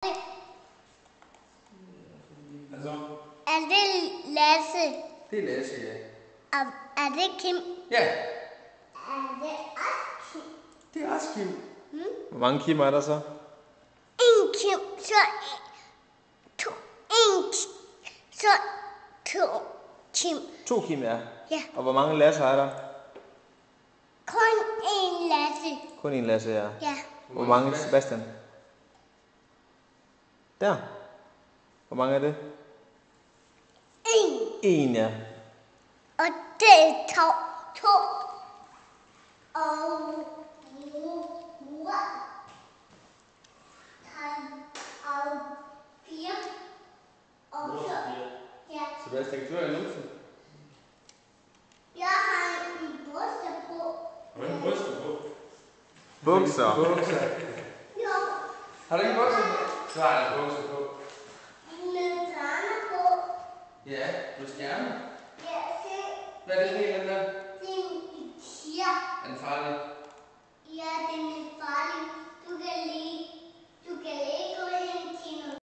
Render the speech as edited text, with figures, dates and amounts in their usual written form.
Altså? Er det Lasse? Det er Lasse, ja. Er det Kim? Ja. Er det også Kim? Det er også Kim. Hvor mange Kim er der så? En Kim, så to. En så to Kim. 2 Kim, ja. Ja. Og hvor mange Lasse er der? Kun en Lasse. Kun en Lasse, ja. Ja. Hvor mange Sebastian? Der. Hvor mange er det? En. 1, ja. Og det er to. Og mor. 3 og 4. Og så. Ja. Sebastian, kører i numsen. Jeg har en bryster på. Har du en bryster på? Bukser. Bukser. Jo. Har du ikke bukser på? Så har jeg bukser på. Med stjerner på. Ja, med stjerner. Ja, se. Hvad er det, den der? Det er en tiger. Er den farlig?